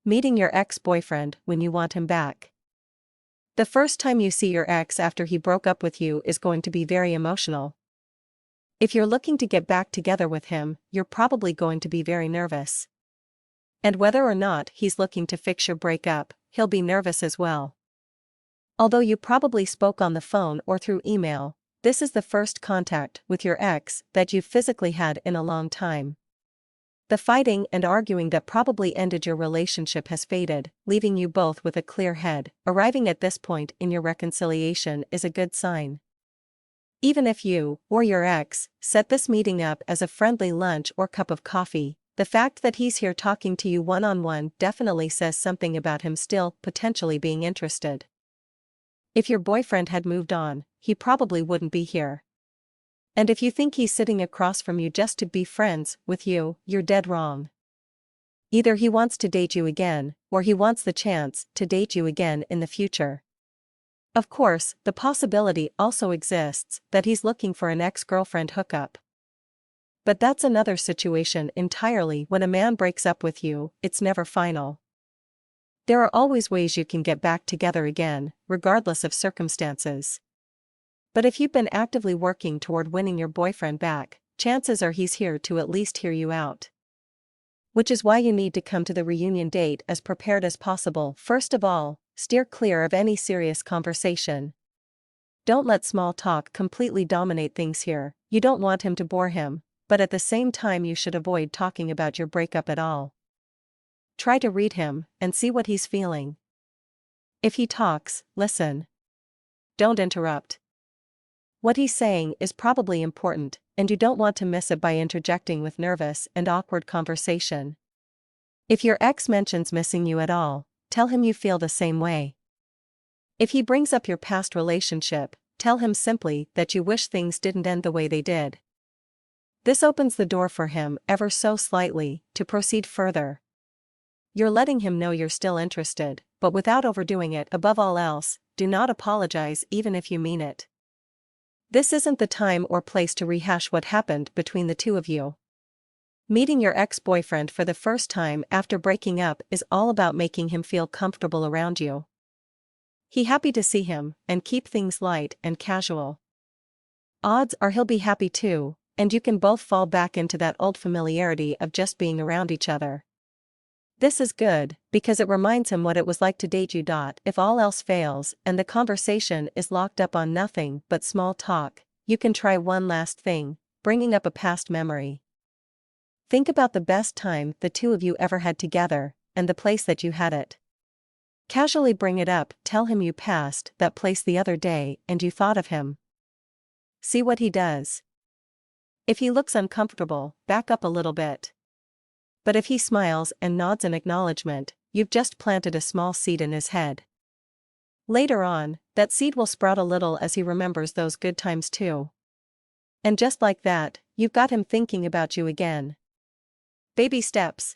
Meeting your ex-boyfriend when you want him back. The first time you see your ex after he broke up with you is going to be very emotional. If you're looking to get back together with him, you're probably going to be very nervous. And whether or not he's looking to fix your breakup, he'll be nervous as well. Although you probably spoke on the phone or through email, this is the first contact with your ex that you've physically had in a long time. The fighting and arguing that probably ended your relationship has faded, leaving you both with a clear head. Arriving at this point in your reconciliation is a good sign. Even if you, or your ex, set this meeting up as a friendly lunch or cup of coffee, the fact that he's here talking to you one-on-one definitely says something about him still potentially being interested. If your boyfriend had moved on, he probably wouldn't be here. And if you think he's sitting across from you just to be friends with you, you're dead wrong. Either he wants to date you again, or he wants the chance to date you again in the future. Of course, the possibility also exists that he's looking for an ex-girlfriend hookup. But that's another situation entirely. When a man breaks up with you, it's never final. There are always ways you can get back together again, regardless of circumstances. But if you've been actively working toward winning your boyfriend back, chances are he's here to at least hear you out. Which is why you need to come to the reunion date as prepared as possible. First of all, steer clear of any serious conversation. Don't let small talk completely dominate things here. You don't want him to bore him, but at the same time you should avoid talking about your breakup at all. Try to read him and see what he's feeling. If he talks, listen. Don't interrupt. What he's saying is probably important, and you don't want to miss it by interjecting with nervous and awkward conversation. If your ex mentions missing you at all, tell him you feel the same way. If he brings up your past relationship, tell him simply that you wish things didn't end the way they did. This opens the door for him ever so slightly to proceed further. You're letting him know you're still interested, but without overdoing it. Above all else, do not apologize even if you mean it. This isn't the time or place to rehash what happened between the two of you. Meeting your ex-boyfriend for the first time after breaking up is all about making him feel comfortable around you. Be happy to see him, and keep things light and casual. Odds are he'll be happy too, and you can both fall back into that old familiarity of just being around each other. This is good, because it reminds him what it was like to date you. If all else fails, and the conversation is locked up on nothing but small talk, you can try one last thing, bringing up a past memory. Think about the best time the two of you ever had together, and the place that you had it. Casually bring it up. Tell him you passed that place the other day and you thought of him. See what he does. If he looks uncomfortable, back up a little bit. But if he smiles and nods in acknowledgement, you've just planted a small seed in his head. Later on, that seed will sprout a little as he remembers those good times too. And just like that, you've got him thinking about you again. Baby steps.